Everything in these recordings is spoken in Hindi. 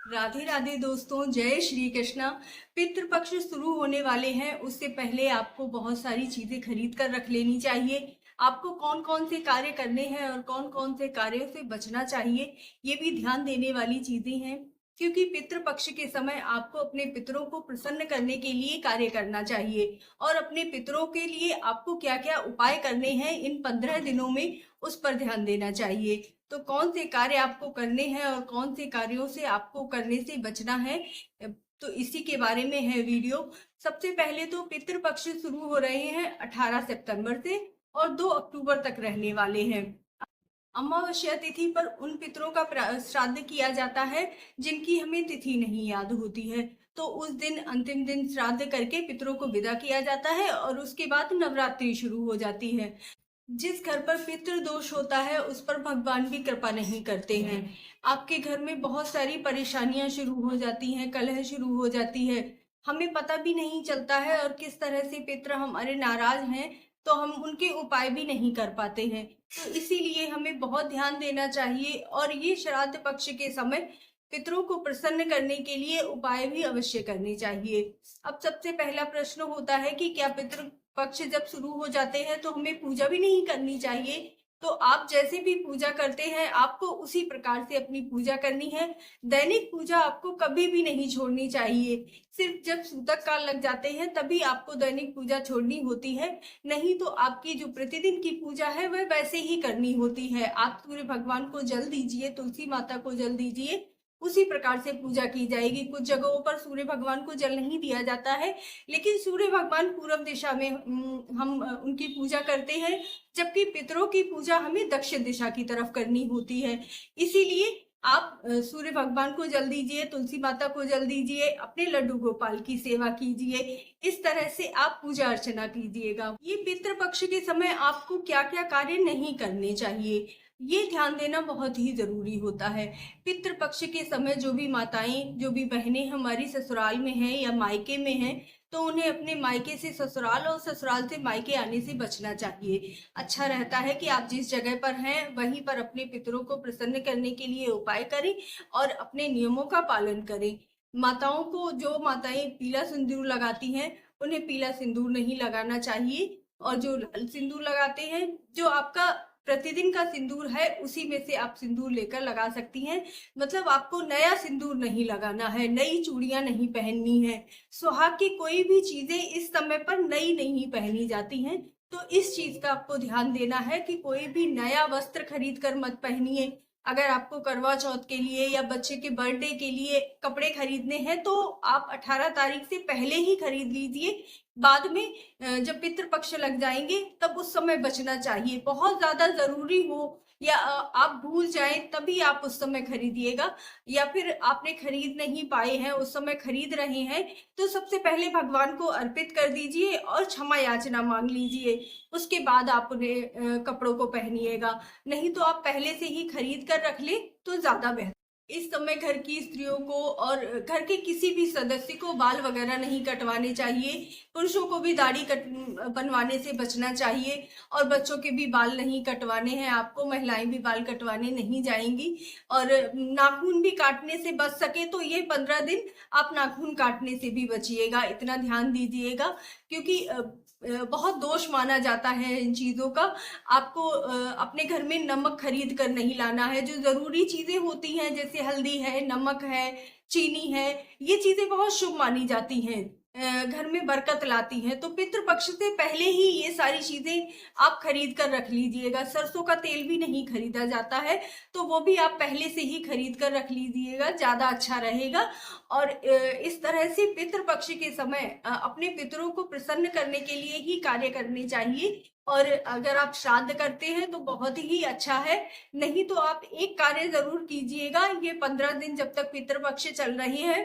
राधे राधे दोस्तों, जय श्री कृष्णा। पितृपक्ष शुरू होने वाले हैं, उससे पहले आपको बहुत सारी चीजें खरीद कर रख लेनी चाहिए। आपको कौन कौन से कार्य करने हैं और कौन कौन से कार्यों से बचना चाहिए, ये भी ध्यान देने वाली चीजें हैं। क्योंकि पितृपक्ष के समय आपको अपने पितरों को प्रसन्न करने के लिए कार्य करना चाहिए और अपने पितरों के लिए आपको क्या क्या उपाय करने हैं इन 15 दिनों में, उस पर ध्यान देना चाहिए। तो कौन से कार्य आपको करने हैं और कौन से कार्यों से आपको करने से बचना है, तो इसी के बारे में है वीडियो। सबसे पहले तो पितृपक्ष शुरू हो रहे हैं 18 सितंबर से और 2 अक्टूबर तक रहने वाले हैं। अमावस्या तिथि पर उन पितरों का श्राद्ध किया जाता है जिनकी हमें तिथि नहीं याद होती है। तो उस दिन अंतिम दिन श्राद्ध करके पितरों को विदा किया जाता है और उसके बाद नवरात्रि शुरू हो जाती है। जिस घर पर पितृ दोष होता है उस पर भगवान भी कृपा नहीं करते हैं। आपके घर में बहुत सारी परेशानियां शुरू हो जाती हैं, कलह शुरू हो जाती है, हमें पता भी नहीं चलता है और किस तरह से पितृ हमारे नाराज हैं तो हम उनके उपाय भी नहीं कर पाते हैं। तो इसीलिए हमें बहुत ध्यान देना चाहिए और ये श्राद्ध पक्ष के समय पितरों को प्रसन्न करने के लिए उपाय भी अवश्य करने चाहिए। अब सबसे पहला प्रश्न होता है कि क्या पितृ पक्ष जब शुरू हो जाते हैं तो हमें पूजा भी नहीं करनी चाहिए? तो आप जैसे भी पूजा करते हैं आपको उसी प्रकार से अपनी पूजा करनी है। दैनिक पूजा आपको कभी भी नहीं छोड़नी चाहिए। सिर्फ जब सूतक काल लग जाते हैं तभी आपको दैनिक पूजा छोड़नी होती है, नहीं तो आपकी जो प्रतिदिन की पूजा है वह वैसे ही करनी होती है। आप सूर्य भगवान को जल दीजिए, तुलसी माता को जल दीजिए, उसी प्रकार से पूजा की जाएगी। कुछ जगहों पर सूर्य भगवान को जल नहीं दिया जाता है, लेकिन सूर्य भगवान पूर्व दिशा में हम उनकी पूजा करते हैं, जबकि पितरों की पूजा हमें दक्षिण दिशा की तरफ करनी होती है। इसीलिए आप सूर्य भगवान को जल दीजिए, तुलसी माता को जल दीजिए, अपने लड्डू गोपाल की सेवा कीजिए। इस तरह से आप पूजा अर्चना कीजिएगा। ये पितृपक्ष के समय आपको क्या क्या कार्य नहीं करने चाहिए, ये ध्यान देना बहुत ही जरूरी होता है। पितृपक्ष के समय जो भी माताएं, जो भी बहनें हमारी ससुराल में हैं या मायके में हैं, तो उन्हें अपने मायके से ससुराल और ससुराल से मायके आने से बचना चाहिए। अच्छा रहता है कि आप जिस जगह पर हैं वहीं पर अपने पितरों को प्रसन्न करने के लिए उपाय करें और अपने नियमों का पालन करें। माताओं को, जो माताएं पीला सिंदूर लगाती हैं उन्हें पीला सिंदूर नहीं लगाना चाहिए, और जो लाल सिंदूर लगाते हैं, जो आपका प्रतिदिन का सिंदूर है उसी में से आप सिंदूर लेकर लगा सकती हैं। मतलब आपको नया सिंदूर नहीं लगाना है, नई चूड़ियां नहीं पहननी है। सुहाग की कोई भी चीजें इस समय पर नई नहीं पहनी जाती हैं। तो इस चीज का आपको ध्यान देना है कि कोई भी नया वस्त्र खरीद कर मत पहनिए। अगर आपको करवा चौथ के लिए या बच्चे के बर्थडे के लिए कपड़े खरीदने हैं तो आप 18 तारीख से पहले ही खरीद लीजिए। बाद में जब पितृपक्ष लग जाएंगे तब उस समय बचना चाहिए। बहुत ज्यादा जरूरी हो या आप भूल जाएं तभी आप उस समय खरीदिएगा, या फिर आपने खरीद नहीं पाए हैं, उस समय खरीद रहे हैं, तो सबसे पहले भगवान को अर्पित कर दीजिए और क्षमा याचना मांग लीजिए। उसके बाद आप उन्हें कपड़ों को पहनिएगा। नहीं तो आप पहले से ही खरीद कर रख ले तो ज्यादा बेहतर। इस समय घर की स्त्रियों को और घर के किसी भी सदस्य को बाल वगैरह नहीं कटवाने चाहिए। पुरुषों को भी दाढ़ी बनवाने से बचना चाहिए और बच्चों के भी बाल नहीं कटवाने हैं आपको। महिलाएं भी बाल कटवाने नहीं जाएंगी। और नाखून भी काटने से बच सके तो ये 15 दिन आप नाखून काटने से भी बचिएगा, इतना ध्यान दीजिएगा। क्योंकि बहुत दोष माना जाता है इन चीजों का। आपको अपने घर में नमक खरीद कर नहीं लाना है। जो जरूरी चीजें होती हैं जैसे हल्दी है, नमक है, चीनी है, ये चीजें बहुत शुभ मानी जाती हैं, घर में बरकत लाती हैं। तो पितृपक्ष से पहले ही ये सारी चीजें आप खरीद कर रख लीजिएगा। सरसों का तेल भी नहीं खरीदा जाता है, तो वो भी आप पहले से ही खरीद कर रख लीजिएगा, ज्यादा अच्छा रहेगा। और इस तरह से पितृपक्ष के समय अपने पितरों को प्रसन्न करने के लिए ही कार्य करने चाहिए। और अगर आप श्राद्ध करते हैं तो बहुत ही अच्छा है, नहीं तो आप एक कार्य जरूर कीजिएगा। ये 15 दिन जब तक पितृपक्ष चल रहे हैं,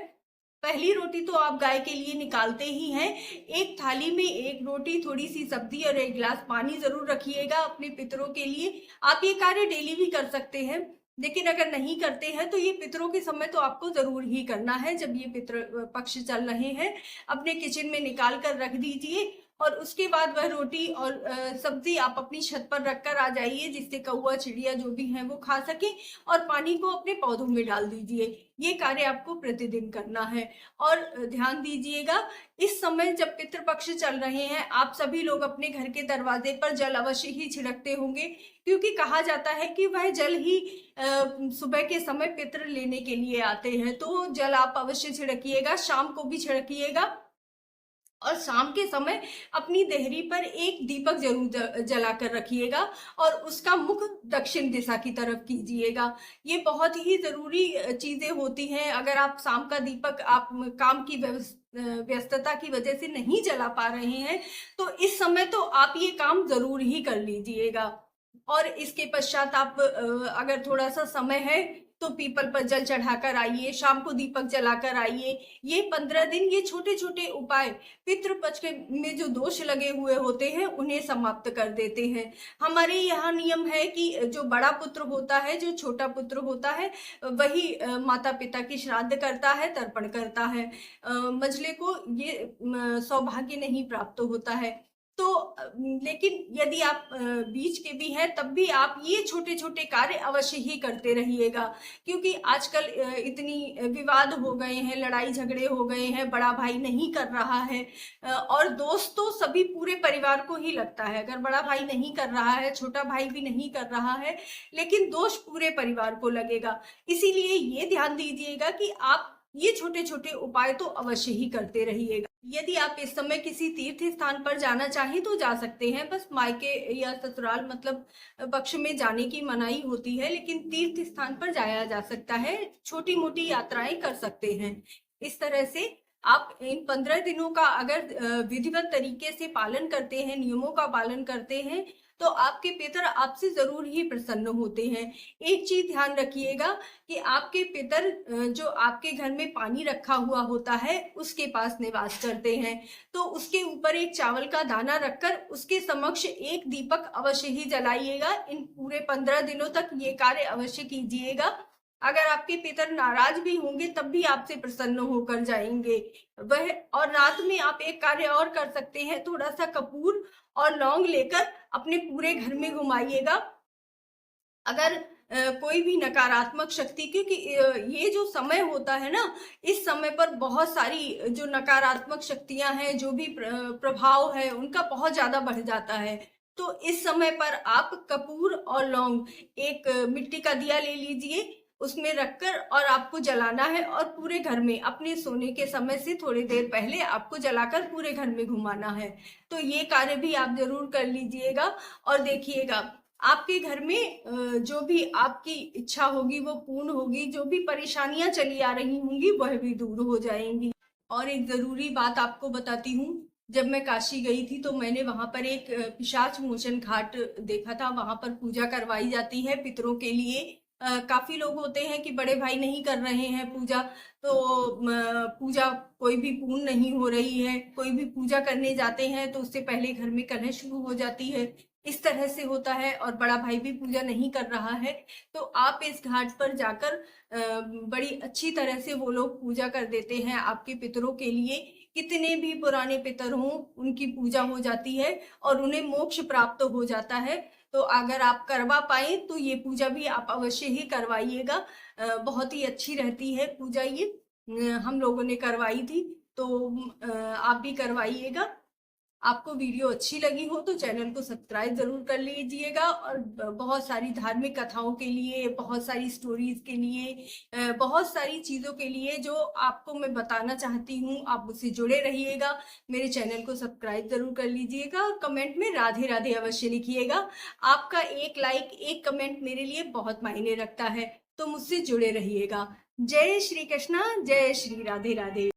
पहली रोटी तो आप गाय के लिए निकालते ही हैं। एक थाली में एक रोटी, थोड़ी सी सब्जी और एक गिलास पानी जरूर रखिएगा अपने पितरों के लिए। आप ये कार्य डेली भी कर सकते हैं, लेकिन अगर नहीं करते हैं तो ये पितरों के समय तो आपको जरूर ही करना है। जब ये पितृ पक्ष चल रहे हैं अपने किचन में निकाल कर रख दीजिए और उसके बाद वह रोटी और सब्जी आप अपनी छत पर रखकर आ जाइए, जिससे कौवा चिड़िया जो भी हैं वो खा सके, और पानी को अपने पौधों में डाल दीजिए। ये कार्य आपको प्रतिदिन करना है। और ध्यान दीजिएगा, इस समय जब पितृपक्ष चल रहे हैं, आप सभी लोग अपने घर के दरवाजे पर जल अवश्य ही छिड़कते होंगे, क्योंकि कहा जाता है कि वह जल ही सुबह के समय पितृ लेने के लिए आते हैं। तो जल आप अवश्य छिड़किएगा, शाम को भी छिड़किएगा, और शाम के समय अपनी देहरी पर एक दीपक जरूर जला कर रखिएगा, और उसका मुख दक्षिण दिशा की तरफ कीजिएगा। ये बहुत ही जरूरी चीजें होती हैं। अगर आप शाम का दीपक आप काम की व्यस्तता की वजह से नहीं जला पा रहे हैं, तो इस समय तो आप ये काम जरूर ही कर लीजिएगा। और इसके पश्चात आप अगर थोड़ा सा समय है तो पीपल पर जल चढ़ाकर आइए, शाम को दीपक जलाकर आइए। ये 15 दिन ये छोटे छोटे उपाय पितृपक्ष में जो दोष लगे हुए होते हैं उन्हें समाप्त कर देते हैं। हमारे यहाँ नियम है कि जो बड़ा पुत्र होता है, जो छोटा पुत्र होता है, वही माता पिता की श्राद्ध करता है, तर्पण करता है। मंझले को ये सौभाग्य नहीं प्राप्त होता है। तो लेकिन यदि आप बीच के भी हैं, तब भी आप ये छोटे छोटे कार्य अवश्य ही करते रहिएगा, क्योंकि आजकल इतनी विवाद हो गए हैं, लड़ाई झगड़े हो गए हैं, बड़ा भाई नहीं कर रहा है, और दोस्त तो सभी पूरे परिवार को ही लगता है। अगर बड़ा भाई नहीं कर रहा है, छोटा भाई भी नहीं कर रहा है, लेकिन दोष पूरे परिवार को लगेगा। इसीलिए ये ध्यान दीजिएगा कि आप ये छोटे छोटे उपाय तो अवश्य ही करते रहिएगा। यदि आप इस समय किसी तीर्थ स्थान पर जाना चाहें तो जा सकते हैं, बस मायके या ससुराल मतलब पक्ष में जाने की मनाही होती है, लेकिन तीर्थ स्थान पर जाया जा सकता है, छोटी मोटी यात्राएं कर सकते हैं। इस तरह से आप इन 15 दिनों का अगर विधिवत तरीके से पालन करते हैं, नियमों का पालन करते हैं, तो आपके पितर आपसे जरूर ही प्रसन्न होते हैं। एक चीज ध्यान रखिएगा कि आपके पितर जो आपके घर में पानी रखा हुआ होता है उसके पास निवास करते हैं, तो उसके ऊपर एक चावल का दाना रखकर उसके समक्ष एक दीपक अवश्य ही जलाइएगा। इन पूरे 15 दिनों तक ये कार्य अवश्य कीजिएगा। अगर आपके पितर नाराज भी होंगे तब भी आपसे प्रसन्न होकर जाएंगे वह। और रात में आप एक कार्य और कर सकते हैं, थोड़ा सा कपूर और लौंग लेकर अपने पूरे घर में घुमाइएगा। अगर कोई भी नकारात्मक शक्ति, क्योंकि ये जो समय होता है ना, इस समय पर बहुत सारी जो नकारात्मक शक्तियां हैं, जो भी प्रभाव है, उनका बहुत ज्यादा बढ़ जाता है। तो इस समय पर आप कपूर और लौंग, एक मिट्टी का दिया ले लीजिए, उसमें रखकर और आपको जलाना है, और पूरे घर में अपने सोने के समय से थोड़ी देर पहले आपको जलाकर पूरे घर में घुमाना है। तो ये कार्य भी आप जरूर कर लीजिएगा, और देखिएगा आपके घर में जो भी आपकी इच्छा होगी वो पूर्ण होगी, जो भी परेशानियां चली आ रही होंगी वह भी दूर हो जाएंगी। और एक जरूरी बात आपको बताती हूँ, जब मैं काशी गई थी तो मैंने वहां पर एक पिशाच मोचन घाट देखा था। वहां पर पूजा करवाई जाती है पितरों के लिए। काफी लोग होते हैं कि बड़े भाई नहीं कर रहे हैं पूजा, तो पूजा कोई भी पूर्ण नहीं हो रही है, कोई भी पूजा करने जाते हैं तो उससे पहले घर में कलह शुरू हो जाती है, इस तरह से होता है, और बड़ा भाई भी पूजा नहीं कर रहा है। तो आप इस घाट पर जाकर बड़ी अच्छी तरह से वो लोग पूजा कर देते हैं आपके पितरों के लिए। कितने भी पुराने पितर हों उनकी पूजा हो जाती है और उन्हें मोक्ष प्राप्त हो जाता है। तो अगर आप करवा पाए तो ये पूजा भी आप अवश्य ही करवाइएगा, बहुत ही अच्छी रहती है पूजा ये। हम लोगों ने करवाई थी, तो आप भी करवाइएगा। आपको वीडियो अच्छी लगी हो तो चैनल को सब्सक्राइब जरूर कर लीजिएगा, और बहुत सारी धार्मिक कथाओं के लिए, बहुत सारी स्टोरीज के लिए, बहुत सारी चीज़ों के लिए जो आपको मैं बताना चाहती हूँ, आप मुझसे जुड़े रहिएगा। मेरे चैनल को सब्सक्राइब जरूर कर लीजिएगा, और कमेंट में राधे राधे अवश्य लिखिएगा। आपका एक लाइक, एक कमेंट मेरे लिए बहुत मायने रखता है, तो मुझसे जुड़े रहिएगा। जय श्री कृष्णा, जय श्री राधे राधे।